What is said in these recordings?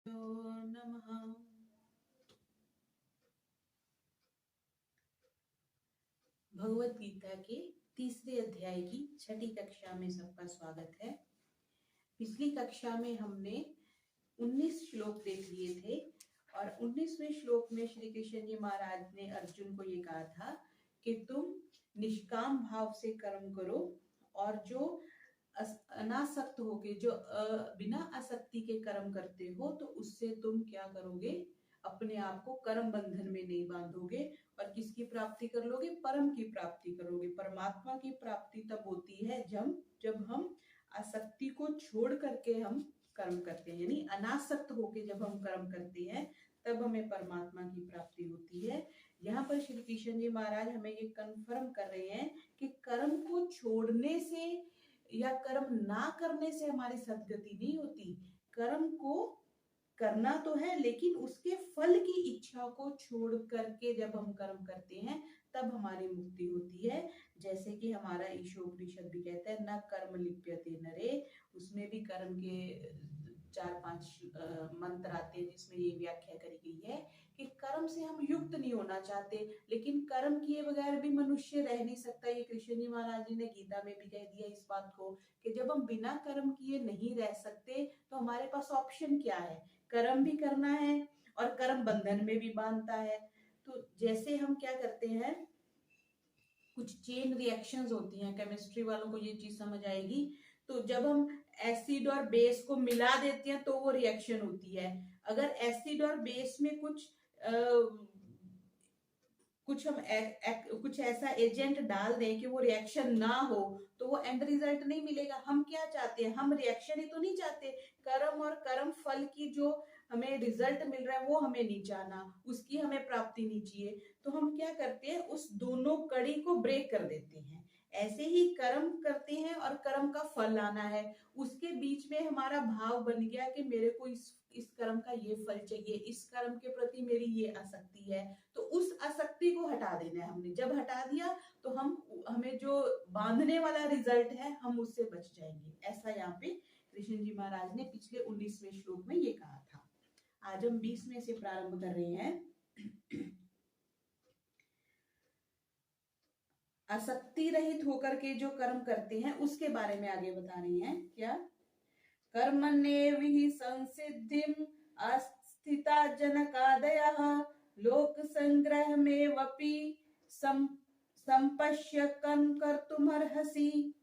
नमः। भगवत गीता के तीसरे अध्याय की छठी कक्षा में सबका स्वागत है। पिछली कक्षा में हमने 19 श्लोक देख लिए थे और 19वें श्लोक में श्री कृष्ण जी महाराज ने अर्जुन को ये कहा था कि तुम निष्काम भाव से कर्म करो और जो अनासक्त होके जो बिना आसक्ति के कर्म करते हो तो उससे तुम क्या करोगे, अपने आप को कर्म बंधन में नहीं बांधोगे और किसकी प्राप्ति कर लोगे, परम की प्राप्ति करोगे। परमात्मा की प्राप्ति तब होती है जब हम आसक्ति को छोड़ करके हम कर्म करते हैं, यानी अनासक्त होके जब हम कर्म करते हैं तब हमें परमात्मा की प्राप्ति होती है। यहाँ पर श्री कृष्ण जी महाराज हमें ये कन्फर्म कर रहे हैं कि कर्म को छोड़ने से या कर्म ना करने से हमारी सद्गति नहीं होती। कर्म को करना तो है लेकिन उसके फल की इच्छा को छोड़ करके जब हम कर्म करते हैं तब हमारी मुक्ति होती है। जैसे कि हमारा ईशोपनिषद भी कहता है न कर्म लिप्यते नरे, उसमें भी कर्म के 4-5 मंत्र आते हैं जिसमें ये व्याख्या करी गई है कि कर्म से हम युक्त नहीं होना चाहते, लेकिन कर्म किए बगैर भी मनुष्य रह नहीं सकता। ये कृष्ण जी महाराज जी ने गीता में भी कह दिया इस बात को कि जब हम बिना कर्म किए नहीं रह सकते तो हमारे पास ऑप्शन क्या है, कर्म भी करना है और कर्म बंधन में भी बांधता है। तो जैसे हम क्या करते हैं, कुछ चेन रिएक्शंस होती हैं, केमिस्ट्री वालों को ये चीज समझ आएगी। तो जब हम एसिड और बेस को मिला देते हैं तो वो रिएक्शन होती है। अगर एसिड और बेस में कुछ हम कुछ ऐसा एजेंट डाल दें कि वो रिएक्शन ना हो तो वो एंड रिजल्ट नहीं मिलेगा। हम क्या चाहते हैं, हम रिएक्शन ही तो नहीं चाहते। कर्म और कर्म फल की जो हमें रिजल्ट मिल रहा है वो हमें नहीं चाहना, उसकी हमें प्राप्ति नहीं चाहिए। तो हम क्या करते हैं, उस दोनों कड़ी को ब्रेक कर देते हैं। ऐसे ही कर्म करते हैं और कर्म का फल आना है, उसके बीच में हमारा भाव बन गया कि मेरे को इस कर्म का ये फल चाहिए, इस कर्म के प्रति मेरी ये आसक्ति है, तो उस आसक्ति को हटा देना है हमने। जब हटा दिया तो हमें जो बांधने वाला रिजल्ट है हम उससे बच जाएंगे। ऐसा यहाँ पे कृष्ण जी महाराज ने पिछले 19वें श्लोक में ये कहा था। आज हम 20वें से प्रारंभ कर रहे हैं। आसक्ति रहित होकर के जो कर्म करते हैं उसके बारे में आगे बता रही हैं। क्या? कर्मण्येवि संसिद्धिम अस्थिता जनकादयः लोक संग्रहमेवपि संपश्यकं कर्तुमर्हसि।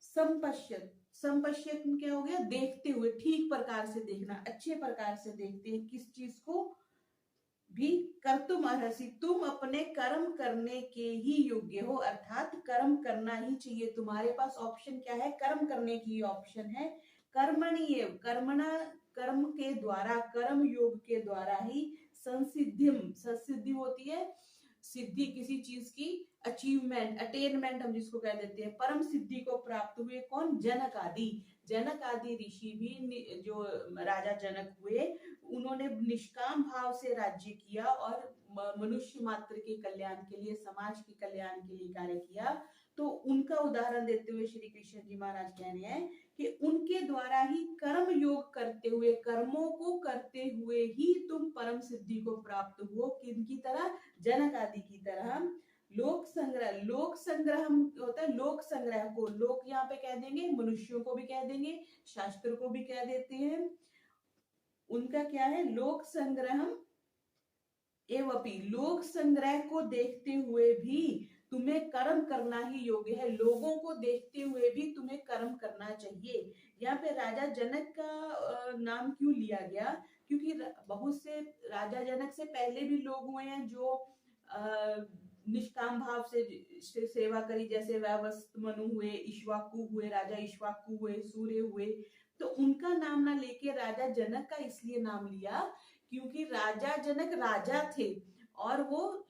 संपश्यत क्या हो गया, देखते हुए, ठीक प्रकार से देखना, अच्छे प्रकार से देखते हैं किस चीज को भी। कर्तुम अर्हसि, तुम अपने कर्म करने के ही योग्य हो, अर्थात कर्म करना ही चाहिए। तुम्हारे पास ऑप्शन क्या है, कर्म करने की ऑप्शन है। कर्मणीय कर्मणा, कर्म के द्वारा, कर्म योग के द्वारा ही संसिद्धि होती है, सिद्धि किसी चीज की, अचीवमेंट, अटेनमेंट हम जिसको कह देते हैं। परम सिद्धि को प्राप्त हुए कौन? जनक आदि ऋषि भी, जो राजा जनक हुए, उन्होंने निष्काम भाव से राज्य किया और मनुष्य मात्र के कल्याण के लिए, समाज के कल्याण के लिए कार्य किया। तो उनका उदाहरण देते हुए श्री कृष्ण जी महाराज कह रहे हैं कि उनके द्वारा ही कर्म योग करते हुए, कर्मों को करते हुए ही तुम परम सिद्धि को प्राप्त हुए। किनकी तरह? जनक आदि की तरह। लोक संग्रह होता है, लोक संग्रह को लोक यहाँ पे कह देंगे, मनुष्यों को भी कह देंगे, शास्त्र को भी कह देते हैं। उनका क्या है? लोक संग्रह एवपि, लोक संग्रह को देखते हुए भी तुम्हें कर्म करना ही योग्य है। लोगों को देखते हुए भी तुम्हें कर्म करना चाहिए। यहाँ पे राजा जनक का नाम क्यों लिया गया? क्योंकि बहुत से राजा जनक से पहले भी लोग हुए हैं जो निष्काम भाव से सेवा करी, जैसे वैवस्वत मनु हुए, इक्ष्वाकु हुए, राजा इक्ष्वाकु हुए, सूर्य हुए। तो उनका नाम ना लेके राजा जनक का इसलिए नाम लिया क्योंकि राजा जनक राजा थे और वो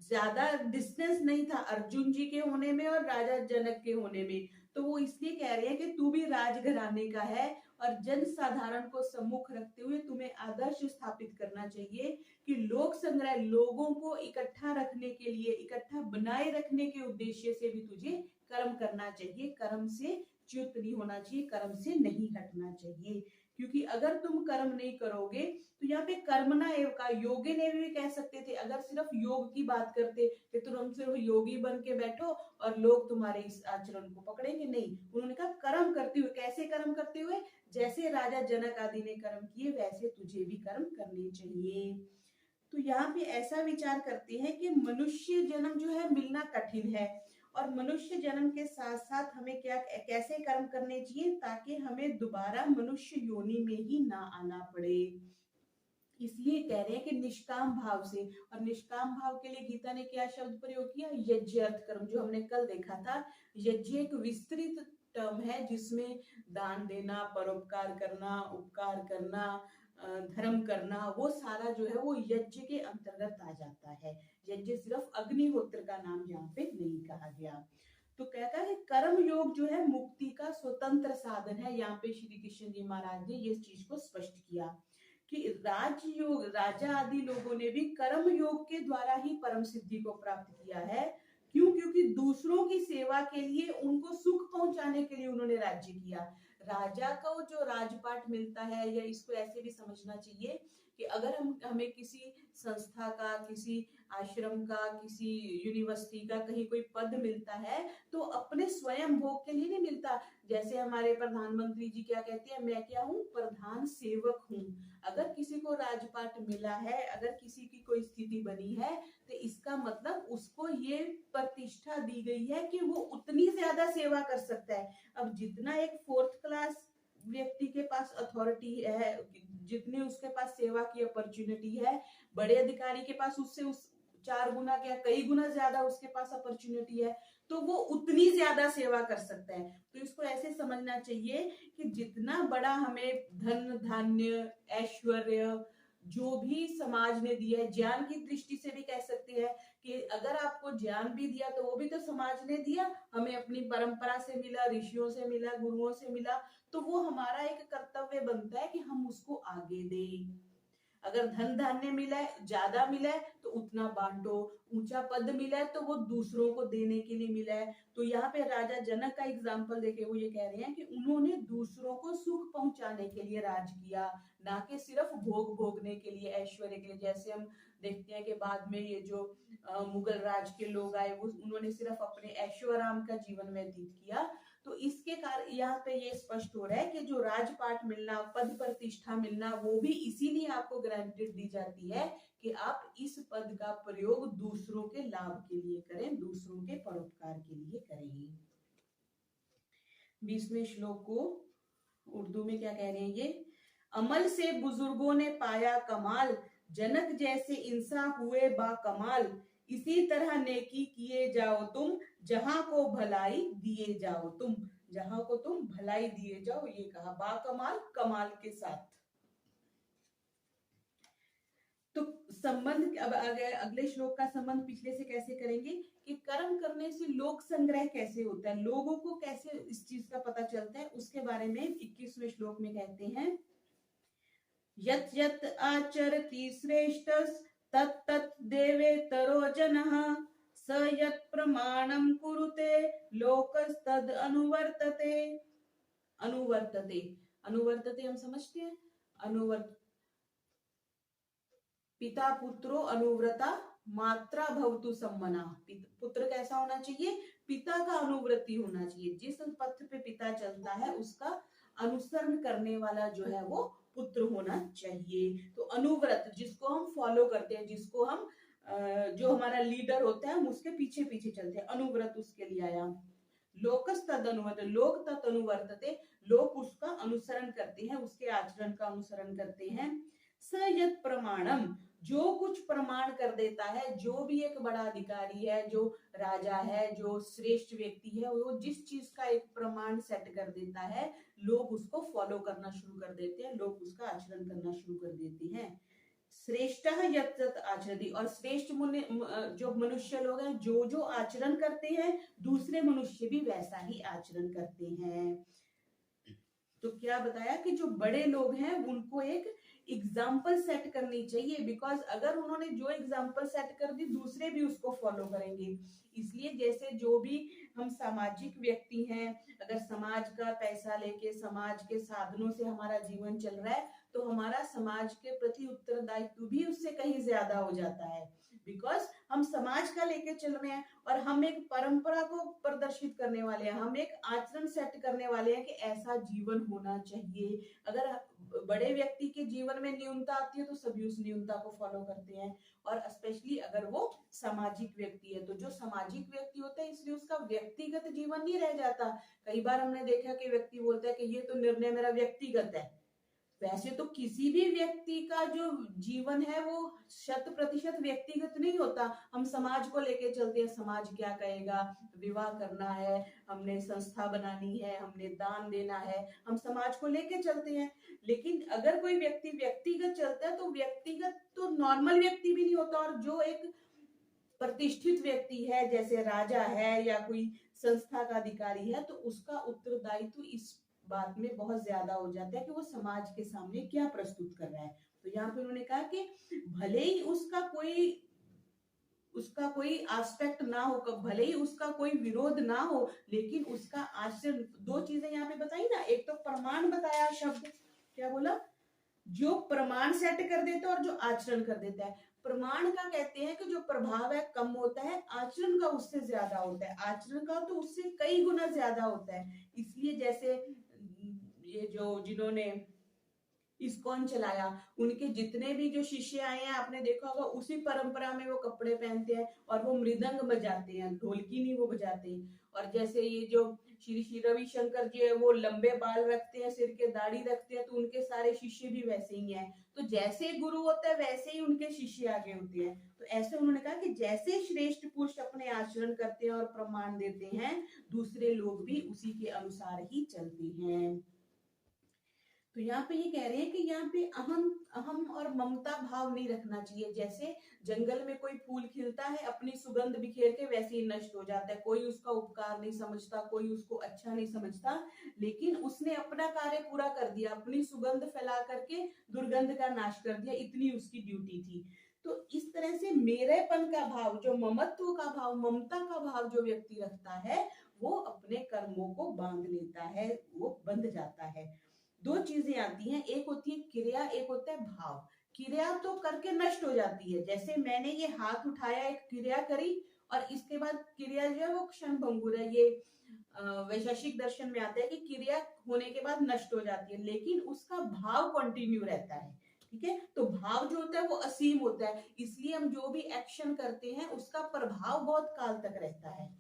ज्यादा डिस्टेंस नहीं था अर्जुन जी के होने में और राजा जनक के होने में। तो वो इसलिए कह रहे हैं कि तू भी राजघराने का है और जन साधारण को सम्मुख रखते हुए तुम्हें आदर्श स्थापित करना चाहिए कि लोक संग्रह, लोगों को इकट्ठा रखने के लिए, इकट्ठा बनाए रखने के उद्देश्य से भी तुझे कर्म करना चाहिए। कर्म से च्युत नहीं होना चाहिए, कर्म से नहीं हटना चाहिए। क्योंकि अगर तुम कर्म नहीं करोगे तो यहाँ पे कर्मणा एव का योगे ने भी कह सकते थे, अगर सिर्फ योग की बात करते तो तुम सिर्फ योगी बन के बैठो और लोग तुम्हारे इस आचरण को पकड़ेंगे, नहीं। उन्होंने कहा कर्म करते हुए, कैसे कर्म करते हुए, जैसे राजा जनक आदि ने कर्म किए वैसे तुझे भी कर्म करने चाहिए। तो यहाँ पे ऐसा विचार करते हैं कि मनुष्य जन्म जो है मिलना कठिन है, और मनुष्य जन्म के साथ साथ हमें क्या कैसे कर्म करने चाहिए ताकि हमें दोबारा मनुष्य योनि में ही ना आना पड़े। इसलिए कह रहे हैं कि निष्काम भाव से, और निष्काम भाव के लिए गीता ने क्या शब्द प्रयोग किया, यज्ञ अर्थ कर्म, जो हमने कल देखा था। यज्ञ एक विस्तृत टर्म है जिसमें दान देना, परोपकार करना, उपकार करना, धर्म करना, वो सारा जो है वो यज्ञ के अंतर्गत आ जाता है। यज्ञ सिर्फ अग्निहोत्र का नाम यहाँ पे नहीं कहा गया। तो कहता है कर्म योग जो है मुक्ति का स्वतंत्र साधन है। यहाँ पे श्री कृष्ण जी महाराज ने ये चीज को स्पष्ट किया कि राजयोग, राजा आदि लोगों ने भी कर्म योग के द्वारा ही परम सिद्धि को प्राप्त किया है। क्यों? क्योंकि दूसरों की सेवा के लिए, उनको सुख पहुंचाने के लिए उन्होंने राज्य किया। राजा को जो राजपाट मिलता है, या इसको ऐसे भी समझना चाहिए कि अगर हमें किसी संस्था का, किसी आश्रम का, किसी यूनिवर्सिटी का कहीं कोई पद मिलता है तो अपने स्वयं भोग के लिए नहीं मिलता। जैसे हमारे प्रधानमंत्री जी क्या कहते हैं, मैं क्या हूँ, प्रधान सेवक हूँ। अगर किसी को राजपाट मिला है, अगर किसी की कोई स्थिति बनी है, तो इसका मतलब उसको ये प्रतिष्ठा दी गई है कि वो उतनी ज्यादा सेवा कर सकता है। अब जितना एक 4th क्लास व्यक्ति के पास अथॉरिटी है, जितनी उसके पास सेवा की अपॉर्चुनिटी है, बड़े अधिकारी के पास उससे उस 4 गुना क्या कई गुना ज्यादा उसके पास अपॉर्चुनिटी है, तो वो उतनी ज्यादा सेवा कर सकता है। तो इसको ऐसे समझना चाहिए कि जितना बड़ा हमें धन धान्य ऐश्वर्य जो भी समाज ने दिया है, ज्ञान की दृष्टि से भी कह सकते हैं कि अगर आपको ज्ञान भी दिया तो वो भी तो समाज ने दिया, हमें अपनी परंपरा से मिला, ऋषियों से मिला, गुरुओं से मिला, तो वो हमारा एक कर्तव्य बनता है कि हम उसको आगे दें। अगर धन धान्य मिला है, ज्यादा मिला है तो उतना बांटो, ऊंचा पद मिला है तो वो दूसरों को देने के लिए मिला है। तो यहाँ पे राजा जनक का एग्जाम्पल देके वो ये कह रहे हैं कि उन्होंने दूसरों को सुख पहुंचाने के लिए राज किया, ना कि सिर्फ भोग भोगने के लिए, ऐश्वर्य के लिए। जैसे हम देखते हैं कि बाद में ये जो मुगल राज के लोग आए, वो उन्होंने सिर्फ अपने ऐश्वर्याम का जीवन व्यतीत किया। तो इसके कारण यहाँ पे ये स्पष्ट हो रहा है कि जो राजपाट मिलना, पद प्रतिष्ठा मिलना, वो भी इसीलिए आपको ग्रांटेड दी जाती है कि आप इस पद का प्रयोग दूसरों के लाभ के लिए करें, दूसरों के परोपकार के लिए करें। 20वें श्लोक को उर्दू में क्या कह रहे हैं ये, अमल से बुजुर्गों ने पाया कमाल, जनक जैसे इंसान हुए बा कमाल, इसी तरह नेकी किए जाओ तुम, जहां को भलाई दिए जाओ तुम, जहां को तुम भलाई दिए जाओ, ये कहा बाकमाल, कमाल के साथ। तो संबंध अब अगले श्लोक का संबंध पिछले से कैसे करेंगे कि कर्म करने से लोक संग्रह कैसे होता है, लोगों को कैसे इस चीज का पता चलता है, उसके बारे में 21वें श्लोक में कहते हैं, यत् यत् आचरति श्रेष्ठस् तत् तत् देवेतरो जनः, स यत् प्रमाणं कुरुते लोकस्तद् अनुवर्तते। अनुवर्तते, अनुवर्तते हम समझते हैं, अनुवर्त पिता पुत्रो अनुव्रता मात्रा भवतु सम्मना। पुत्र कैसा होना चाहिए, पिता का अनुवृत्ति होना चाहिए, जिस पथ पे पिता चलता है उसका अनुसरण करने वाला जो है वो पुत्र होना चाहिए। तो अनुव्रत, जिसको हम फॉलो करते हैं, जिसको हम जो हमारा लीडर होता है हम उसके पीछे पीछे चलते हैं, अनुव्रत उसके लिए आया। लोकस तद अनुवर्त, लोक तत् अनुवर्तते, लोग उसका अनुसरण करते हैं, उसके आचरण का अनुसरण करते हैं। स यत् प्रमाणम, जो कुछ प्रमाण कर देता है, जो भी एक बड़ा अधिकारी है, जो राजा है, जो श्रेष्ठ व्यक्ति है, वो जिस चीज का एक प्रमाण सेट कर देता है, लोग उसको फॉलो करना शुरू कर देते हैं, लोग उसका आचरण करना शुरू कर देते हैं। श्रेष्ठ यत् तत् आचरति, और श्रेष्ठ जो मनुष्य लोग हैं, जो जो आचरण करते हैं, दूसरे मनुष्य भी वैसा ही आचरण करते हैं। तो क्या बताया कि जो बड़े लोग हैं उनको एक एग्जाम्पल सेट करनी चाहिए, बिकॉज अगर उन्होंने जो एग्जाम्पल सेट कर दी दूसरे भी उसको फॉलो करेंगे। इसलिए जैसे जो भी हम सामाजिक व्यक्ति हैं, अगर समाज का पैसा लेके समाज के साधनों से हमारा जीवन चल रहा है तो हमारा समाज के प्रति उत्तरदायित्व भी उससे कहीं ज्यादा हो जाता है, बिकॉज हम समाज का लेके चल रहे हैं और हम एक परंपरा को प्रदर्शित करने वाले हैं, हम एक आचरण सेट करने वाले हैं कि ऐसा जीवन होना चाहिए। अगर बड़े व्यक्ति के जीवन में न्यूनता आती है तो सभी उस न्यूनता को फॉलो करते हैं, और स्पेशली अगर वो सामाजिक व्यक्ति है, तो जो सामाजिक व्यक्ति होता है इसलिए उसका व्यक्तिगत जीवन नहीं रह जाता। कई बार हमने देखा कि व्यक्ति बोलता है कि ये तो निर्णय मेरा व्यक्तिगत है। वैसे तो किसी भी व्यक्ति का जो जीवन है वो 100% व्यक्तिगत नहीं होता। हम समाज को लेके चलते हैं, समाज क्या कहेगा, विवाह करना है, हमने संस्था बनानी है, हमने दान देना है, हम समाज को लेके चलते हैं। लेकिन अगर कोई व्यक्ति व्यक्तिगत चलता है तो व्यक्तिगत तो नॉर्मल व्यक्ति भी नहीं होता, और जो एक प्रतिष्ठित व्यक्ति है जैसे राजा है या कोई संस्था का अधिकारी है, तो उसका उत्तरदायित्व इस बात में बहुत ज्यादा हो जाता है कि वो समाज के सामने क्या प्रस्तुत कर रहा है। तो यहाँ पे उन्होंने कहा कि भले ही उसका कोई एस्पेक्ट ना हो, भले ही उसका कोई विरोध ना हो, लेकिन उसका आचरण, दो चीजें यहाँ पे बताई ना, एक तो प्रमाण बताया, शब्द क्या बोला, जो प्रमाण सेट कर देता है और जो आचरण कर देता है। प्रमाण का कहते हैं कि जो प्रभाव है कम होता है, आचरण का उससे ज्यादा होता है, आचरण का तो उससे कई गुना ज्यादा होता है। इसलिए जैसे ये जो जिन्होंने इस्कॉन चलाया, उनके जितने भी जो शिष्य आए हैं आपने देखा होगा उसी परंपरा में वो कपड़े पहनते हैं और वो मृदंग बजाते हैं, ढोलकी नहीं वो बजाते हैं। और जैसे ये जो श्री श्री रविशंकर जी है वो लंबे बाल रखते हैं, सिर के दाढ़ी रखते हैं, तो उनके सारे शिष्य भी वैसे ही हैं। तो जैसे गुरु होता है वैसे ही उनके शिष्य आगे होते हैं। तो ऐसे उन्होंने कहा कि जैसे श्रेष्ठ पुरुष अपने आचरण करते हैं और प्रमाण देते हैं, दूसरे लोग भी उसी के अनुसार ही चलते हैं। तो यहाँ पे ये कह रहे हैं कि यहाँ पे अहम अहम और ममता भाव नहीं रखना चाहिए। जैसे जंगल में कोई फूल खिलता है, अपनी सुगंध बिखेर के वैसे ही नष्ट हो जाता है, कोई उसका उपकार नहीं समझता, कोई उसको अच्छा नहीं समझता, लेकिन उसने अपना कार्य पूरा कर दिया, अपनी सुगंध फैला करके दुर्गंध का नाश कर दिया, इतनी उसकी ड्यूटी थी। तो इस तरह से मेरेपन का भाव, जो ममत्व का भाव, ममता का भाव जो व्यक्ति रखता है वो अपने कर्मों को बांध लेता है, वो बंध जाता है। दो चीजें आती हैं, एक होती है क्रिया, एक होता है भाव। क्रिया तो करके नष्ट हो जाती है, जैसे मैंने ये हाथ उठाया, एक क्रिया करी, और इसके बाद क्रिया जो है वो क्षण भंगुर है। ये वैशेषिक दर्शन में आता है कि क्रिया होने के बाद नष्ट हो जाती है, लेकिन उसका भाव कंटिन्यू रहता है। ठीक है, तो भाव जो होता है वो असीम होता है, इसलिए हम जो भी एक्शन करते हैं उसका प्रभाव बहुत काल तक रहता है।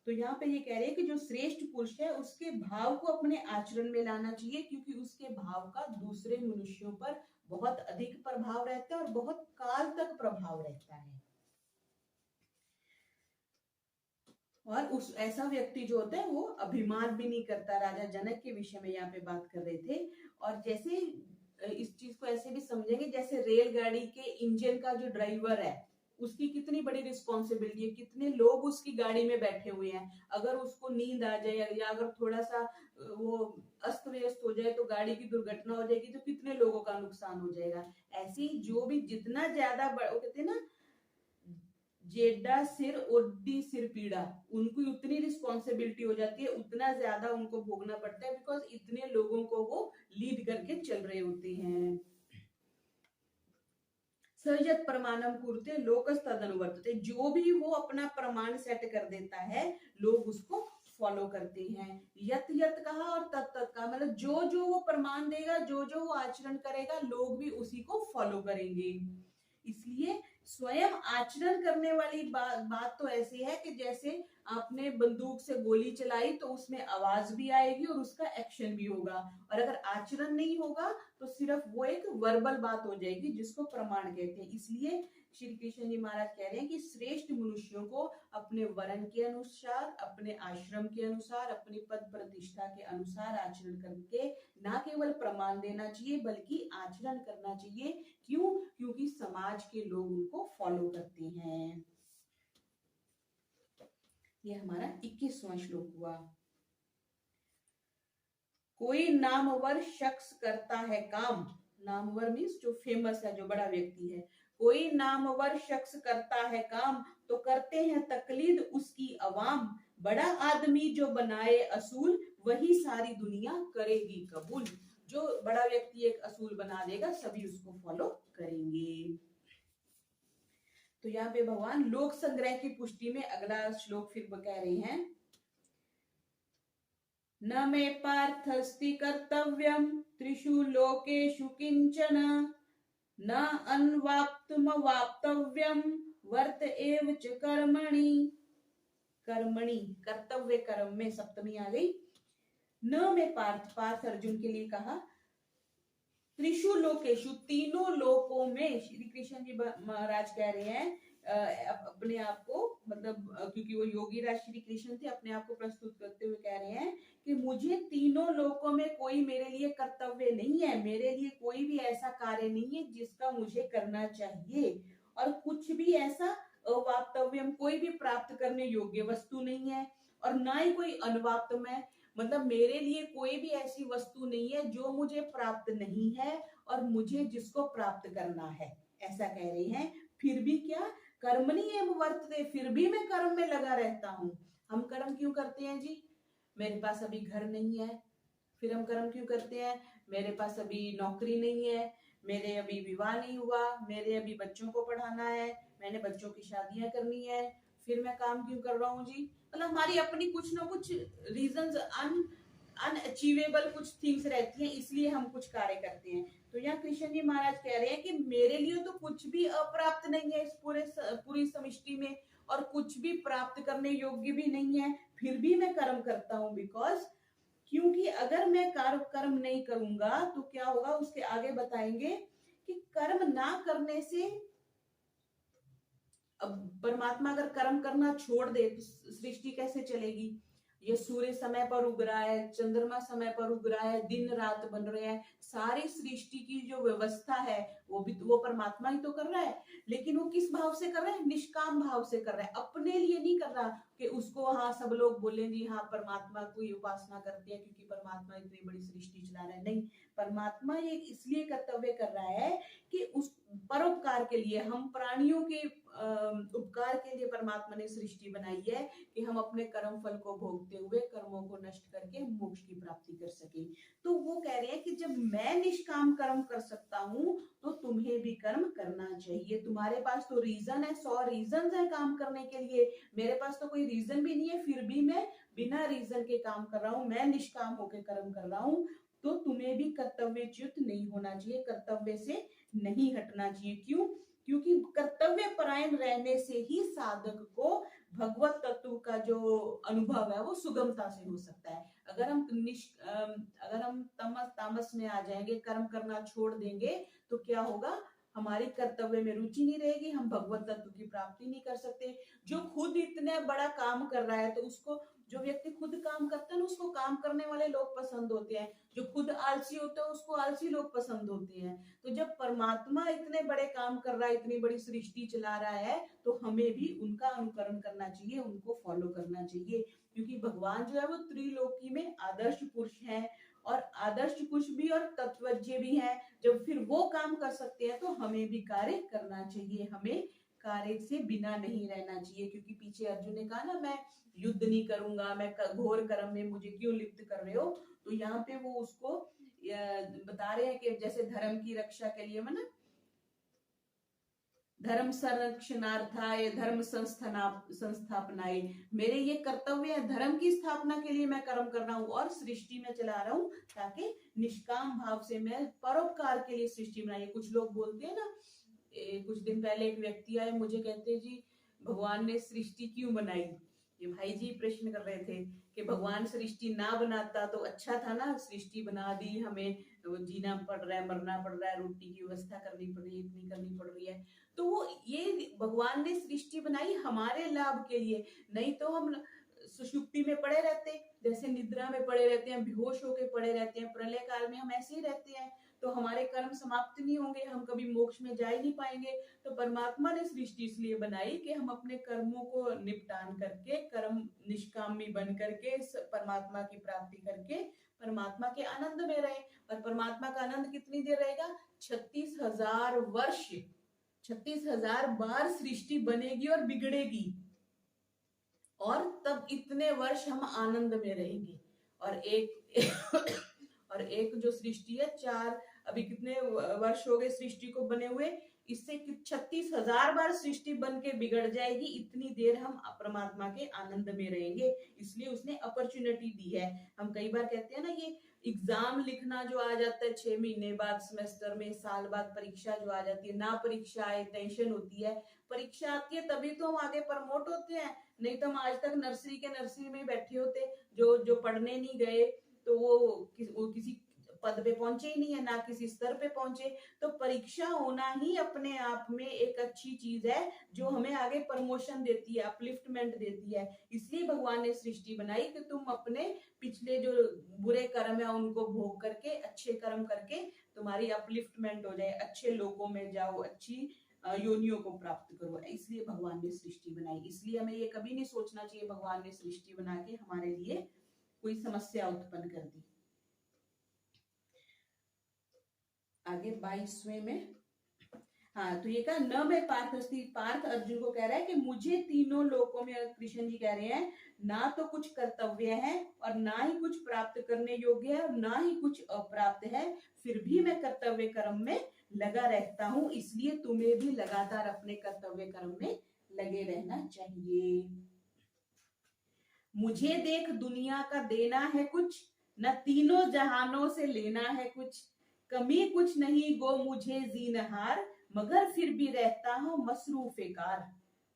तो यहाँ पे ये कह रहे हैं कि जो श्रेष्ठ पुरुष है उसके भाव को अपने आचरण में लाना चाहिए, क्योंकि उसके भाव का दूसरे मनुष्यों पर बहुत अधिक प्रभाव रहता है और बहुत काल तक प्रभाव रहता है। और उस ऐसा व्यक्ति जो होता है वो अभिमान भी नहीं करता। राजा जनक के विषय में यहाँ पे बात कर रहे थे। और जैसे इस चीज को ऐसे भी समझेंगे, जैसे रेलगाड़ी के इंजन का जो ड्राइवर है उसकी कितनी बड़ी रिस्पॉन्सिबिलिटी है, कितने लोग उसकी गाड़ी में बैठे हुए हैं, अगर उसको नींद आ जाए या अगर थोड़ा सा वो अस्त व्यस्त हो जाए तो गाड़ी की दुर्घटना हो जाएगी, तो कितने लोगों का नुकसान हो जाएगा। ऐसे ही जो भी जितना ज्यादा वो कहते हैं ना, जेडा सिर ओडी सिर पीड़ा, उनको उतनी रिस्पॉन्सिबिलिटी हो जाती है, उतना ज्यादा उनको भोगना पड़ता है, बिकॉज इतने लोगों को वो लीड करके चल रहे होते हैं। सजत प्रमाणम कुरते लोकस तदनुवर्तते, जो भी वो अपना प्रमाण सेट कर देता है लोग उसको फॉलो करते हैं। यत यत कहा और तत् तत् कहा, मतलब जो जो वो प्रमाण देगा, जो जो वो आचरण करेगा, लोग भी उसी को फॉलो करेंगे। इसलिए स्वयं आचरण करने वाली बात तो ऐसी है कि जैसे आपने बंदूक से गोली चलाई तो उसमें आवाज भी आएगी और उसका एक्शन भी होगा, और अगर आचरण नहीं होगा तो सिर्फ वो एक वर्बल बात हो जाएगी जिसको प्रमाण कहते हैं। इसलिए श्री कृष्ण जी महाराज कह रहे हैं कि श्रेष्ठ मनुष्यों को अपने वर्ण के अनुसार, अपने आश्रम के अनुसार, अपनी पद प्रतिष्ठा के अनुसार आचरण करके ना केवल प्रमाण देना चाहिए बल्कि आचरण करना चाहिए। क्यों? क्योंकि समाज के लोग उनको फॉलो करते हैं। ये हमारा 21वां श्लोक हुआ। कोई नामवर शख्स करता है काम, नामवर मीन्स जो फेमस है, जो बड़ा व्यक्ति है, कोई नामवर शख्स करता है काम तो करते हैं तकलीद उसकी अवाम, बड़ा आदमी जो बनाए असूल वही सारी दुनिया करेगी कबूल। जो बड़ा व्यक्ति एक असूल बना देगा सभी उसको फॉलो करेंगे। तो यहाँ पे भगवान लोक संग्रह की पुष्टि में अगला श्लोक फिर कह रहे हैं, न मे पार्थस्ति कर्तव्यम त्रिषु लोकेषु किंचन, न अन्वाप्तुमवाप्तव्यम वर्त एव च कर्मणि। कर्मणि कर्तव्य कर्म में सप्तमी आ गई। न में पार्थ, पार्थ अर्जुन के लिए कहा, त्रिषु लोकेषु तीनों लोकों में, श्री कृष्ण जी महाराज कह रहे हैं अपने आप को, मतलब क्योंकि वो योगी राज श्री कृष्ण थे, अपने आप को प्रस्तुत करते हुए कह रहे हैं कि मुझे तीनों लोकों में कोई मेरे लिए कर्तव्य नहीं है, मेरे लिए कोई भी ऐसा कार्य नहीं है जिसका मुझे करना चाहिए, और कुछ भी ऐसा अवाप्तव्यम कोई भी प्राप्त करने योग्य वस्तु नहीं है, और ना ही कोई अनवाप्तम है, मतलब मेरे लिए कोई भी ऐसी वस्तु नहीं है जो मुझे प्राप्त नहीं है और मुझे जिसको प्राप्त करना है, ऐसा कह रहे हैं। फिर भी क्या, कर्मणि एव वर्तते, फिर भी मैं कर्म में लगा रहता हूँ। हम कर्म क्यों करते हैं जी? मेरे पास अभी घर नहीं है, फिर हम कर्म क्यों करते हैं? मेरे पास अभी नौकरी नहीं है, मेरे अभी विवाह नहीं हुआ, मेरे अभी बच्चों को पढ़ाना है, मैंने बच्चों की शादियां करनी है, फिर मैं काम क्यों कर रहा हूँ जी? मतलब हमारी अपनी कुछ ना कुछ रीजंस, अनअचीवेबल कुछ थिंग्स रहती हैं, इसलिए हम कुछ कार्य करते हैं। तो यहाँ कृष्ण जी महाराज कह रहे हैं कि मेरे लिए तो कुछ भी अप्राप्त नहीं है इस पूरी समिष्टि में, और कुछ भी प्राप्त करने योग्य भी नहीं है, फिर भी मैं कर्म करता हूँ। बिकॉज क्योंकि अगर मैं कर्म नहीं करूंगा तो क्या होगा, उसके आगे बताएंगे कि कर्म ना करने से, अब परमात्मा अगर कर्म करना छोड़ दे तो सृष्टि कैसे चलेगी? ये सूर्य समय पर उग रहा है, चंद्रमा समय पर उग रहा है, दिन रात बन रहे हैं, सारी सृष्टि की जो व्यवस्था है वो भी वो परमात्मा ही तो कर रहा है। लेकिन वो किस भाव से कर रहा है? निष्काम भाव से कर रहा है, अपने लिए नहीं कर रहा कि उसको हाँ सब लोग बोलेंगे हाँ परमात्मा की उपासना करते हैं क्योंकि परमात्मा इतनी बड़ी सृष्टि चला रहा है। नहीं, परमात्मा ये इसलिए कर्तव्य कर रहा है कि उस परोपकार के लिए, हम प्राणियों के उपकार के लिए परमात्मा ने सृष्टि बनाई है कि हम अपने कर्म फल को भोगते हुए कर्मों को नष्ट करके मोक्ष की प्राप्ति कर सके। तो वो कह रहे हैं कि जब मैं निष्काम कर्म कर सकता हूँ तो तुम्हें भी कर्म करना चाहिए। तुम्हारे पास तो रीजन है, 100 रीजन है काम करने के लिए, मेरे पास तो कोई रीजन भी नहीं है, फिर भी मैं बिना रीजन के काम कर रहा हूँ, मैं निष्काम होकर कर्म कर रहा हूँ। तो तुम्हें भी कर्तव्यच्युत नहीं होना चाहिए, कर्तव्य से नहीं हटना चाहिए। क्यों? क्योंकि कर्तव्य परायण रहने से ही साधक को भगवत तत्व का जो अनुभव है वो सुगमता से हो सकता है। अगर हम तामस में आ जाएंगे, कर्म करना छोड़ देंगे, तो क्या होगा, हमारी कर्तव्य में रुचि नहीं रहेगी, हम भगवत तत्व की प्राप्ति नहीं कर सकते। जो खुद इतने बड़ा काम कर रहा है तो उसको, जो व्यक्ति खुद काम करता है ना उसको काम करने वाले लोग पसंद होते हैं, जो खुद आलसी होता है उसको आलसी लोग पसंद होते हैं। तो जब परमात्मा इतने बड़े काम कर रहा है, इतनी बड़ी सृष्टि चला रहा है, तो हमें भी उनका अनुकरण करना चाहिए, उनको फॉलो करना चाहिए। क्योंकि भगवान जो है वो त्रिलोकी में आदर्श पुरुष हैं, और आदर्श पुरुष भी और तत्वज्ञ भी हैं। जब फिर वो काम कर सकते हैं तो हमें भी कार्य करना चाहिए, हमें कार्य से बिना नहीं रहना चाहिए। क्योंकि पीछे अर्जुन ने कहा ना, मैं युद्ध नहीं करूंगा, मैं घोर कर्म में मुझे क्यों लिप्त कर रहे हो? तो यहाँ पे वो उसको बता रहे हैं कि जैसे धर्म की रक्षा के लिए, माना धर्म संरक्षणार्थाय धर्म संस्थापनाय, मेरे ये कर्तव्य है, धर्म की स्थापना के लिए मैं कर्म कर रहा हूँ और सृष्टि में चला रहा हूँ, ताकि निष्काम भाव से मैं परोपकार के लिए सृष्टि बनाई। कुछ लोग बोलते हैं ना, कुछ दिन पहले एक व्यक्ति आए, मुझे कहते जी भगवान ने सृष्टि क्यों बनाई? ये भाई जी प्रश्न कर रहे थे कि भगवान सृष्टि ना बनाता तो अच्छा था ना, सृष्टि बना दी, हमें तो जीना पड़ रहा है, मरना पड़ रहा है, रोटी की व्यवस्था करनी पड़ रही है, इतनी करनी पड़ रही है। तो वो ये भगवान ने सृष्टि बनाई हमारे लाभ के लिए, नहीं तो हम सुषुप्ति में पड़े रहते, जैसे निद्रा में पड़े रहते हैं, बेहोश होके पड़े रहते हैं, प्रलय काल में हम ऐसे ही रहते हैं, तो हमारे कर्म समाप्त नहीं होंगे, हम कभी मोक्ष में जा ही नहीं पाएंगे। तो परमात्मा ने सृष्टि इसलिए बनाई कि हम अपने कर्मों को निपटान करके, कर्म निष्कामी बन करके, परमात्मा की प्राप्ति करके परमात्मा के आनंद में रहे। और परमात्मा का आनंद कितनी देर रहेगा? 36,000 वर्ष 36,000 बार सृष्टि बनेगी और बिगड़ेगी, और तब इतने वर्ष हम आनंद में रहेंगे। और और एक जो सृष्टि है, चार, अभी कितने वर्ष हो गए सृष्टि को बने हुए, इससे 36,000 बार सृष्टि बन के बिगड़ जाएगी, इतनी देर हम परमात्मा के आनंद में रहेंगे। इसलिए उसने अपॉर्चुनिटी दी है। हम कई बार कहते हैं ना, ये एग्जाम लिखना जो आ जाता है 6 महीने बाद, सेमेस्टर में, साल बाद परीक्षा जो आ जाती है, ना परीक्षा आए टेंशन होती है, परीक्षा आती है तभी तो हम आगे प्रमोट होते हैं, नहीं तो हम आज तक नर्सरी के नर्सरी में बैठे होते। जो पढ़ने नहीं गए तो वो किसी पद पे पहुंचे ही नहीं है, ना किसी स्तर पे पहुंचे। तो परीक्षा होना ही अपने आप में एक अच्छी चीज है, जो हमें आगे प्रमोशन देती है, अपलिफ्टमेंट देती है। इसलिए भगवान ने सृष्टि बनाई कि तुम अपने पिछले जो बुरे कर्म है उनको भोग करके, अच्छे कर्म करके तुम्हारी अपलिफ्टमेंट हो जाए, अच्छे लोगों में जाओ, अच्छी योनियों को प्राप्त करो। इसलिए भगवान ने सृष्टि बनाई। इसलिए हमें ये कभी नहीं सोचना चाहिए भगवान ने सृष्टि बना के हमारे लिए कोई समस्या उत्पन्न कर दी। आगे 22वें में, हाँ, तो ये कहा न मैं पार्थ अस्ति, पार्थ अर्जुन को कह रहा है कि मुझे तीनों लोकों में, कृष्ण जी कह रहे हैं, ना तो कुछ कर्तव्य है और ना ही कुछ प्राप्त करने योग्य है और ना ही कुछ अप्राप्त है, फिर भी मैं कर्तव्य कर्म में लगा रहता हूं। इसलिए तुम्हें भी लगातार अपने कर्तव्य कर्म में लगे रहना चाहिए। मुझे देख दुनिया का देना है कुछ, न तीनों जहानों से लेना है कुछ, कमी कुछ नहीं गो मुझे जीनहार, मगर फिर भी रहता हूं मसरूफेकार।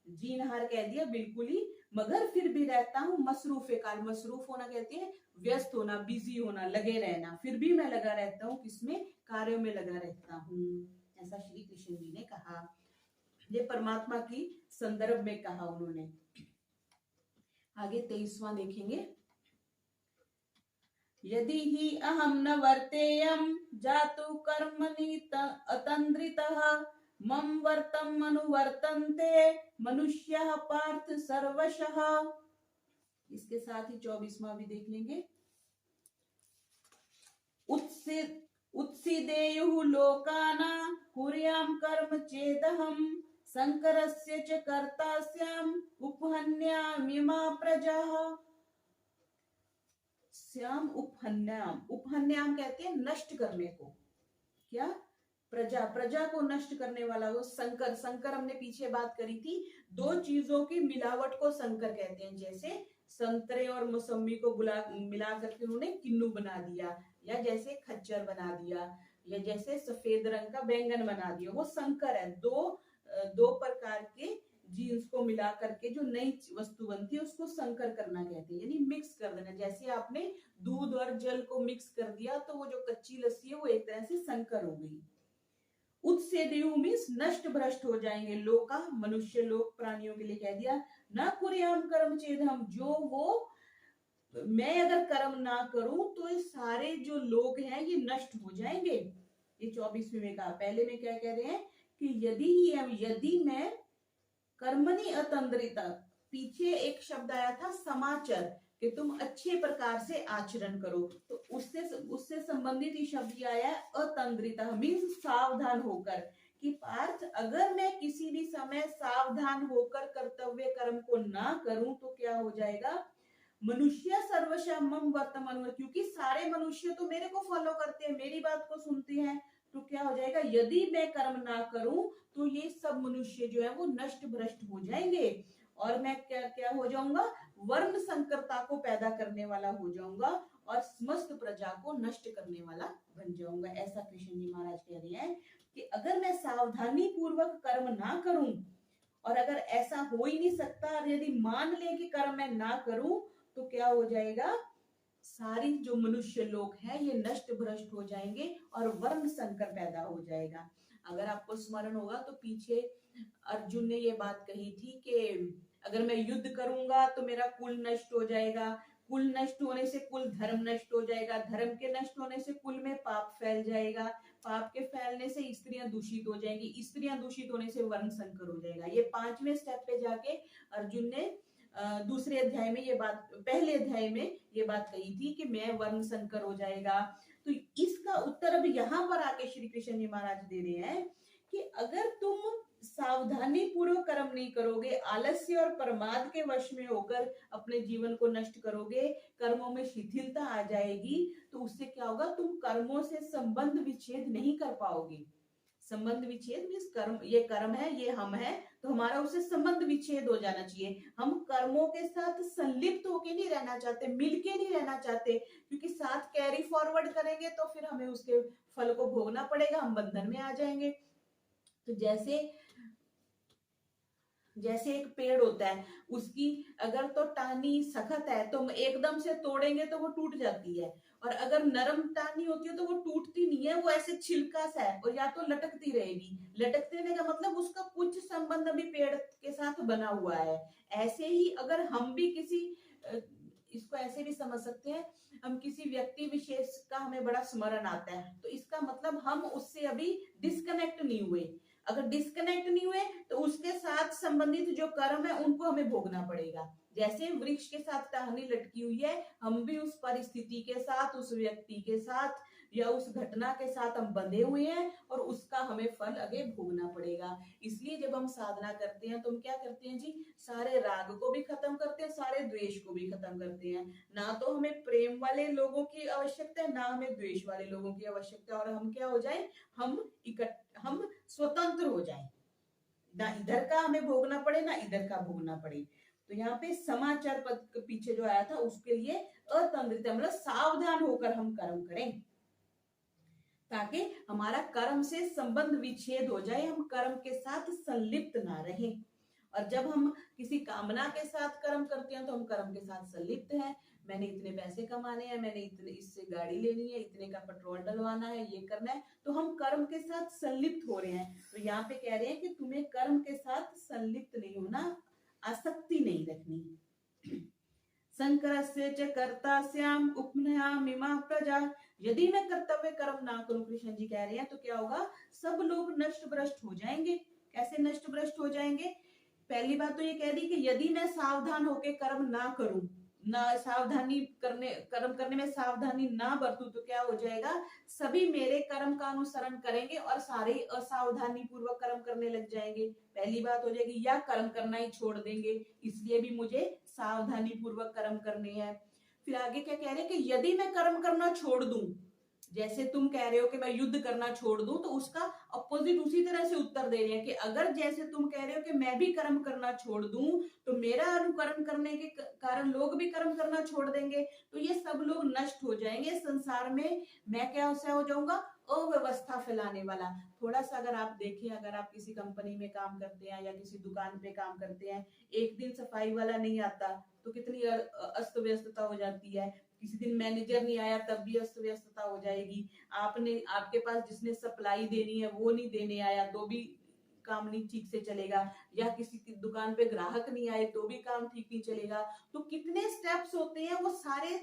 जीनहार कह दिया बिल्कुल ही, मगर फिर भी रहता हूं मसरूफेकार। मसरूफ होना कहते हैं व्यस्त होना, बिजी होना, लगे रहना। फिर भी मैं लगा रहता हूँ, किसमें? कार्यों में लगा रहता हूँ, ऐसा श्री कृष्ण जी ने कहा। ये परमात्मा की संदर्भ में कहा उन्होंने। आगे 23वां देखेंगे। यदि ही अहम न वर्तेयम जातु कर्मणि अतंद्रितः मम वर्तम अनुवर्तन्ते मनुष्यः पार्थ सर्वशः। इसके साथ ही 24वां भी देख लेंगे। उत्सिदेयुः लोकाना कुर्याम कर्म चेदहम शंकरस्य च कर्तास्याम उपहन्यामिमा प्रजाः। श्याम उपहन्याम, उपहन्याम कहते हैं नष्ट करने को। क्या? प्रजा, प्रजा को नष्ट करने वाला वो संकर। संकर हमने पीछे बात करी थी, दो चीजों की मिलावट को संकर कहते हैं। जैसे संतरे और मौसमी को मिला करके उन्होंने किन्नू बना दिया, या जैसे खच्चर बना दिया, या जैसे सफेद रंग का बैंगन बना दिया, वो संकर है। दो प्रकार के जीन्स को मिला करके जो नई वस्तु बनती है उसको संकर करना कहते हैं, यानी मिक्स कर देना। जैसे आपने दूध और जल को मिक्स कर दिया तो वो जो कच्ची लस्सी है वो एक तरह से संकर हो गई। उत्सेदेयु मीन्स नष्ट भ्रष्ट हो जाएंगे। लोका, मनुष्य लोक, प्राणियों के लिए कह दिया। न कुर्याम कर्म चेदहम, जो वो मैं अगर कर्म ना करूं तो ये सारे जो लोग हैं ये नष्ट हो जाएंगे। ये 24वें में कहा। पहले में क्या कह रहे हैं कि यदि मैं कर्मणि अतंद्रिता, पीछे एक शब्द आया था समाचर, कि तुम अच्छे प्रकार से आचरण करो, तो उससे संबंधित ही शब्द आया है अतंद्रिता, मीन्स सावधान होकर। कि पार्थ, अगर मैं किसी भी समय सावधान होकर कर्तव्य कर्म को ना करूं तो क्या हो जाएगा? मनुष्य सर्वशः मम वर्तमान, क्योंकि सारे मनुष्य तो मेरे को फॉलो करते हैं, मेरी बात को सुनते हैं, तो क्या हो जाएगा? यदि मैं कर्म ना करूं तो ये सब मनुष्य जो है वो नष्ट भ्रष्ट हो जाएंगे, और मैं क्या हो जाऊंगा? वर्ण संकरता को पैदा करने वाला हो जाऊंगा और समस्त प्रजा को नष्ट करने वाला बन जाऊंगा। ऐसा कृष्ण जी महाराज कह रहे हैं कि अगर मैं सावधानी पूर्वक कर्म ना करूं, और अगर ऐसा हो ही नहीं सकता, और यदि मान ले कि कर्म मैं ना करूं, तो क्या हो जाएगा? सारी जो मनुष्य लोग हैं ये नष्ट भ्रष्ट हो जाएंगे और वर्ण संकर पैदा हो जाएगा। अगर आपको स्मरण होगा तो पीछे अर्जुन ने ये बात कही थी कि अगर मैं युद्ध करूंगा तो मेरा कुल नष्ट हो जाएगा, कुल नष्ट होने से कुल धर्म नष्ट हो जाएगा, धर्म के नष्ट होने से कुल में पाप फैल जाएगा, पाप के फैलने से स्त्रियां दूषित हो जाएंगी, स्त्रियां दूषित होने से वर्ण संकर हो जाएगा। ये 5वें स्टेप पे जाके अर्जुन ने दूसरे अध्याय में ये बात, पहले अध्याय में ये बात कही थी कि मैं वर्ण संकर हो जाएगा। तो इसका उत्तर अब यहाँ पर आके श्री कृष्ण जी महाराज दे रहे हैं कि अगर तुम सावधानी पूर्वक कर्म नहीं करोगे, आलस्य और प्रमाद के वश में होकर अपने जीवन को नष्ट करोगे, कर्मों में शिथिलता आ जाएगी, तो उससे क्या होगा, तुम कर्मों से संबंध विच्छेद नहीं कर पाओगे। संबंध विच्छेद मीन्स कर्म, ये कर्म है, ये हम है, तो हमारा उससे संबंध विच्छेद हो जाना चाहिए। हम कर्मों के साथ संलिप्त होके नहीं रहना चाहते, मिलके नहीं रहना चाहते, क्योंकि साथ कैरी फॉरवर्ड करेंगे तो फिर हमें उसके फल को भोगना पड़ेगा, हम बंधन में आ जाएंगे। तो जैसे जैसे एक पेड़ होता है, उसकी अगर तो टहनी सख्त है तो एकदम से तोड़ेंगे तो वो टूट जाती है, और अगर नरम टहनी होती है तो वो टूटती नहीं है, वो ऐसे छिलका सा है और या तो लटकती रहेगी। लटकते रहने का मतलब उसका कुछ संबंध अभी पेड़ के साथ बना हुआ है। ऐसे ही अगर हम भी किसी इसको ऐसे भी समझ सकते हैं, हम किसी व्यक्ति विशेष का हमें बड़ा स्मरण आता है, तो इसका मतलब हम उससे अभी डिस्कनेक्ट नहीं हुए। अगर डिस्कनेक्ट नहीं हुए तो उसके साथ संबंधित जो कर्म है उनको हमें भोगना पड़ेगा। जैसे वृक्ष के साथ टहनी लटकी हुई है, हम भी उस परिस्थिति के साथ, उस व्यक्ति के साथ या उस घटना के साथ हम बंधे हुए हैं, और उसका हमें फल आगे भोगना पड़ेगा। इसलिए जब हम साधना करते हैं तो हम क्या करते हैं जी, सारे राग को भी खत्म करते हैं, सारे द्वेष को भी खत्म करते हैं। ना तो हमें प्रेम वाले लोगों की आवश्यकता है, ना हमें द्वेष वाले लोगों की आवश्यकता है, और हम क्या हो जाए, हम स्वतंत्र हो जाए, ना इधर का हमें भोगना पड़े ना इधर का भोगना पड़े। तो यहाँ पे समाचार पद के पीछे जो आया था उसके लिए अतंद्रित, मतलब सावधान होकर हम कर्म करें, ताकि हमारा कर्म से संबंध विच्छेद हो जाए, हम कर्म के साथ संलिप्त ना रहें। और जब हम किसी कामना के साथ कर्म करते हैं तो हम कर्म के साथ संलिप्त हैं, मैंने इतने पैसे कमाने हैं, मैंने इतने इससे गाड़ी लेनी है, इतने का पेट्रोल डलवाना है, ये करना है, तो हम कर्म के साथ संलिप्त हो रहे हैं। तो यहाँ पे कह रहे हैं कि तुम्हें कर्म के साथ संलिप्त नहीं होना, आसक्ति नहीं रखनी। संकरस्य च कर्तास्याम उपनयामिमा प्रजा, यदि मैं कर्तव्य कर्म ना करूं, कृष्ण जी कह रहे हैं, तो क्या होगा, सब लोग नष्ट भ्रष्ट हो जाएंगे। कैसे नष्ट भ्रष्ट हो जाएंगे? पहली बात तो ये कह दी कि यदि मैं सावधान होकर कर्म ना करूं, ना सावधानी करने, कर्म करने में सावधानी ना बरतूं, तो क्या हो जाएगा, सभी मेरे कर्म का अनुसरण करेंगे और सारे असावधानी पूर्वक कर्म करने लग जाएंगे। पहली बात हो जाएगी, या कर्म करना ही छोड़ देंगे, इसलिए भी मुझे सावधानी पूर्वक कर्म करने हैं। फिर आगे क्या कह रहे हैं कि यदि मैं कर्म करना छोड़ दूं, जैसे तुम कह रहे हो कि मैं युद्ध करना छोड़ दूं, तो उसका अपोजिट उसी तरह से उत्तर दे रहे हैं कि अगर जैसे तुम कह रहे हो कि मैं भी कर्म करना छोड़ दूं, तो मेरा अनुकरण करने के कारण लोग भी कर्म करना छोड़ देंगे, तो ये सब लोग नष्ट हो जाएंगे संसार में, मैं क्या सा हो जाऊंगा, अव्यवस्था फैलाने वाला। थोड़ा सा अगर आप देखें, अगर आप किसी कंपनी में काम करते हैं या किसी दुकान पे काम करते हैं, एक दिन सफाई वाला नहीं आता तो कितनी अस्त व्यस्तता हो जाती है। किसी दिन मैनेजर नहीं आया तब भी अस्त व्यस्तता हो जाएगी। आपके पास जिसने सप्लाई देनी है वो नहीं देने आया तो भी काम नहीं ठीक से चलेगा, या किसी की दुकान पे ग्राहक नहीं आए तो भी काम ठीक नहीं चलेगा। तो कितने स्टेप्स होते हैं, वो सारे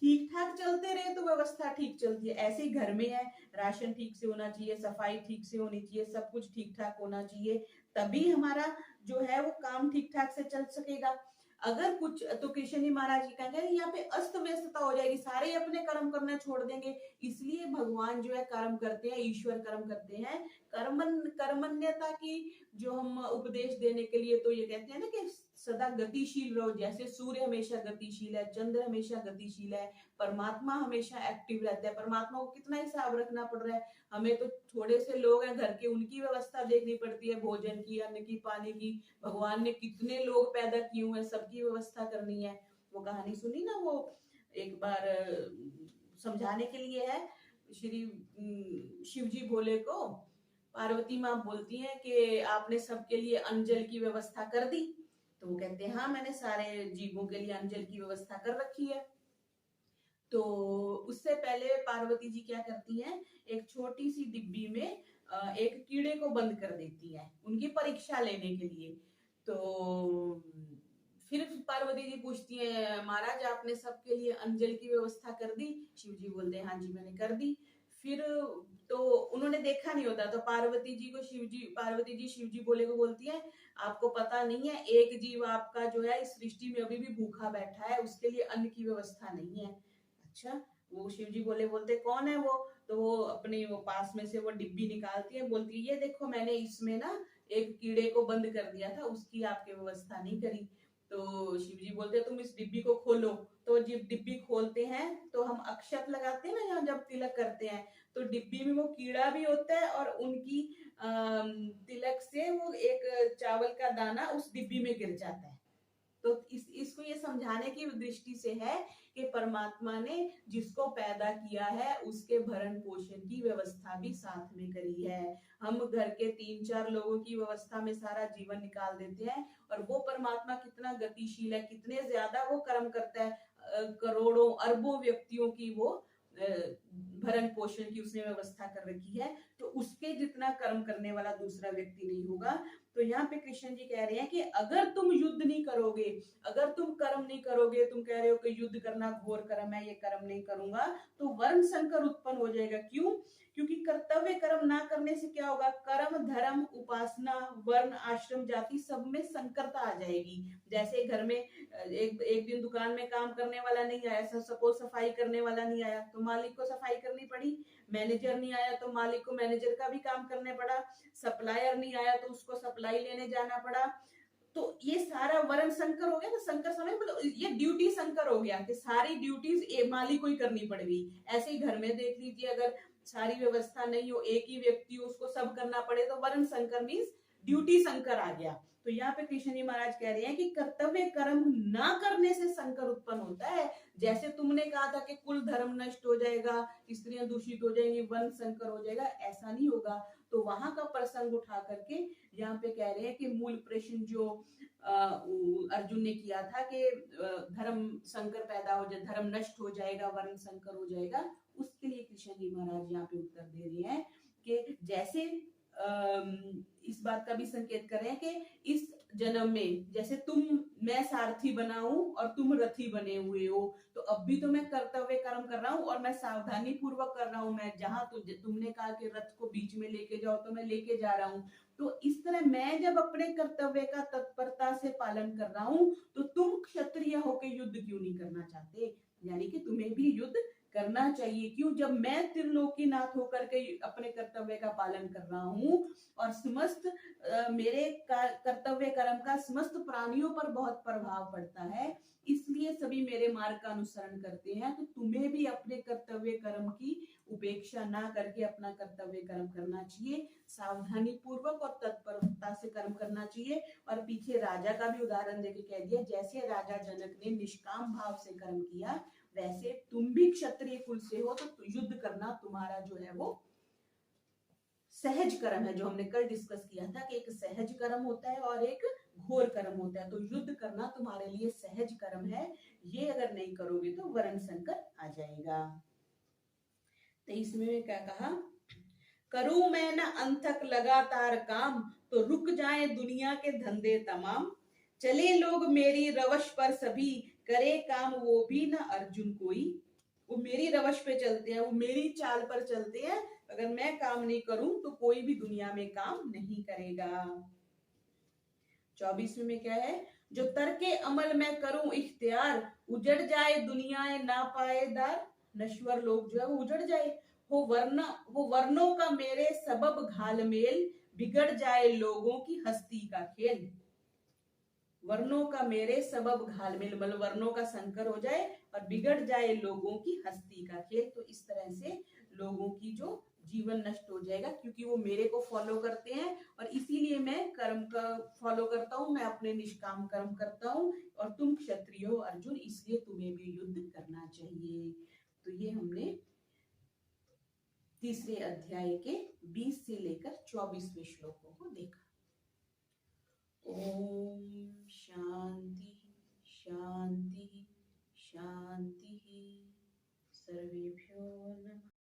ठीक ठाक चलते रहे तो व्यवस्था ठीक चलती है। ऐसे ही घर में है, राशन ठीक से होना चाहिए, सफाई ठीक से होनी चाहिए, सब कुछ ठीक ठाक होना चाहिए, तभी हमारा जो है वो काम ठीक ठाक से चल सकेगा। अगर कुछ, तो कृष्ण जी महाराज जी कहते हैं यहाँ पे अस्त व्यस्तता हो जाएगी, सारे अपने कर्म करना छोड़ देंगे। इसलिए भगवान जो है कर्म करते हैं, ईश्वर कर्म करते हैं, कर्मण्यता की जो हम उपदेश देने के लिए तो ये कहते हैं ना कि सदा गतिशील रहो, जैसे सूर्य हमेशा गतिशील है, चंद्र हमेशा गतिशील है, परमात्मा हमेशा एक्टिव रहता है। परमात्मा को कितना हिसाब रखना पड़ रहा है, हमें तो थोड़े से लोग हैं घर के, उनकी व्यवस्था देखनी पड़ती है, भोजन की, अन्न की, पानी की। भगवान ने कितने लोग पैदा किए हुए हैं, सबकी व्यवस्था करनी है। वो कहानी सुनी ना, वो एक बार समझाने के लिए है, श्री शिव जी भोले को पार्वती माँ बोलती हैं कि आपने सबके लिए अंजल की व्यवस्था कर दी, तो वो कहते हैं हाँ मैंने सारे जीवों के लिए अंजल की व्यवस्था कर रखी है। तो उससे पहले पार्वती जी क्या करती हैं, एक छोटी सी डिब्बी में एक कीड़े को बंद कर देती हैं उनकी परीक्षा लेने के लिए। तो फिर पार्वती जी पूछती है, महाराज आपने सबके लिए अंजल की व्यवस्था कर दी? शिव जी बोलते हैं हाँ जी मैंने कर दी। फिर तो उन्होंने देखा नहीं होता, तो पार्वती जी शिव जी बोले को बोलती है, आपको पता नहीं है एक जीव आपका जो है इस सृष्टि में अभी भी भूखा बैठा है, उसके लिए अन्न की व्यवस्था नहीं है। अच्छा, वो शिव जी बोलते कौन है वो? तो वो अपने वो पास में से वो डिब्बी निकालती है, बोलती है ये देखो मैंने इसमें ना एक कीड़े को बंद कर दिया था, उसकी आपके व्यवस्था नहीं करी। तो शिव जी बोलते तुम इस डिब्बी को खोलो। तो जब डिब्बी खोलते हैं तो हम अक्षत लगाते हैं ना, यहाँ जब तिलक करते हैं तो डिब्बी में वो कीड़ा भी होता है और उनकी तिलक से वो एक चावल का दाना उस डिब्बी में गिर जाता है। तो इसको ये समझाने की दृष्टि से है कि परमात्मा ने जिसको पैदा किया है उसके भरण पोषण की व्यवस्था भी साथ में करी है। हम घर के 3-4 लोगों की व्यवस्था में सारा जीवन निकाल देते हैं, और वो परमात्मा कितना गतिशील है, कितने ज्यादा वो कर्म करता है। करोड़ों अरबों व्यक्तियों की वो भरण पोषण की उसने व्यवस्था कर रखी है, तो उसके जितना कर्म करने वाला दूसरा व्यक्ति नहीं होगा। तो यहाँ पे कृष्ण जी कह रहे हैं कि अगर तुम युद्ध नहीं करोगे, अगर तुम कर्म नहीं करोगे, तुम कह रहे हो कि युद्ध करना घोर कर्म है, ये कर्म नहीं करूंगा, तो वर्ण संकर उत्पन्न हो जाएगा। क्यों? क्योंकि कर्तव्य कर्म ना करने से क्या होगा, कर्म धर्म उपासना वर्ण आश्रम जाति सब में संकरता आ जाएगी। जैसे घर में एक दिन दुकान में काम करने वाला नहीं आया, सपोज सफाई करने वाला नहीं आया तो मालिक को सफाई करनी पड़ी, मैनेजर नहीं आया तो मालिक को मैनेजर का भी काम करने पड़ा, सप्लायर नहीं आया तो उसको सप्लाई लेने जाना पड़ा। तो ये सारा वर्ण संकर हो गया ना, संकर समय मतलब ये ड्यूटी संकर हो गया कि सारी ड्यूटीज मालिक को ही करनी पड़ गई। ऐसे ही घर में देख लीजिए, अगर सारी व्यवस्था नहीं हो, एक ही व्यक्ति हो, उसको सब करना पड़े, तो वर्ण संकर मीन्स ड्यूटी संकर आ गया। तो यहाँ पे कृष्ण जी महाराज कह रहे हैं कि कर्तव्य कर्म ना करने से संकर उत्पन्न होता है। जैसे तुमने कहा था कि कुल धर्म नष्ट हो जाएगा, स्त्रियां दूषित हो जाएंगी, वर्ण संकर हो जाएगा, ऐसा नहीं होगा। तो वहां का प्रसंग उठा करके यहाँ पे कह रहे हैं कि मूल प्रश्न जो अर्जुन ने किया था कि धर्म संकर पैदा हो जाए, धर्म नष्ट हो जाएगा, वर्ण संकर हो जाएगा, उसके लिए कृष्ण जी महाराज यहाँ पे उत्तर दे रहे हैं कि जैसे इस बात का भी संकेत कर रहे हैं कि इस जन्म में जैसे मैं सारथी बना हूं और तुम रथी बने हुए हो, तो अब भी तो मैं कर्तव्य कर्म कर रहा हूं और मैं सावधानी पूर्वक कर रहा हूं। मैं जहां तुमने कहा कि रथ को बीच में लेके जाओ तो मैं लेके जा रहा हूं। तो इस तरह मैं जब अपने कर्तव्य का तत्परता से पालन कर रहा हूं, तो तुम क्षत्रिय होकर युद्ध क्यों नहीं करना चाहते? यानी कि तुम्हें भी युद्ध करना चाहिए। क्यों? जब मैं त्रिलोकीनाथ होकर के अपने कर्तव्य का पालन कर रहा हूं और समस्त मेरे कर्तव्य कर्म का समस्त प्राणियों पर बहुत प्रभाव पड़ता है, इसलिए सभी मेरे मार्ग का अनुसरण करते हैं। तो तुम्हें भी अपने कर्तव्य कर्म की उपेक्षा ना करके अपना कर्तव्य कर्म करना चाहिए, सावधानी पूर्वक और तत्परता से कर्म करना चाहिए। और पीछे राजा का भी उदाहरण देके कह दिया, जैसे राजा जनक ने निष्काम भाव से कर्म किया, वैसे तुम भी क्षत्रिय कुल से हो, तो युद्ध करना तुम्हारा जो है वो सहज कर्म है। जो हमने कल डिस्कस किया था कि एक सहज कर्म होता है और एक घोर कर्म होता है। तो युद्ध करना तुम्हारे लिए सहज कर्म है, ये अगर नहीं करोगे तो वर्ण संकर आ जाएगा। 23 में क्या कहा, करूं मैं न अंतक लगातार काम, तो रुक जाए दुनिया के धंधे तमाम। चले लोग मेरी रवश पर सभी, करे काम वो भी न अर्जुन कोई। वो मेरी रवश पे चलते हैं, वो मेरी चाल पर चलते हैं, अगर मैं काम नहीं करूं तो कोई भी दुनिया में काम नहीं करेगा। 24 में क्या है, जो तरके अमल में करूं इख्तियार, उजड़ जाए दुनिया ना पाएदार। नश्वर लोग जो है वो उजड़ जाए, हो वर्णों का मेरे सबब घालमेल, बिगड़ जाए लोगों की हस्ती का खेल। वर्णों का मेरे सबब घालमेल मतलब वर्णों का संकर हो जाए और बिगड़ जाए लोगों की हस्ती का खेल। तो इस तरह से लोगों की जो जीवन नष्ट हो जाएगा, क्योंकि वो मेरे को फॉलो करते हैं और इसीलिए मैं कर्म का फॉलो करता हूँ, मैं अपने निष्काम कर्म करता हूँ। और तुम क्षत्रिय हो अर्जुन, इसलिए तुम्हें भी युद्ध करना चाहिए। तो ये हमने तीसरे अध्याय के 20 से लेकर 24वें श्लोकों को देखा। ओम शांति शांति शांति। सर्वेभ्यो नमः।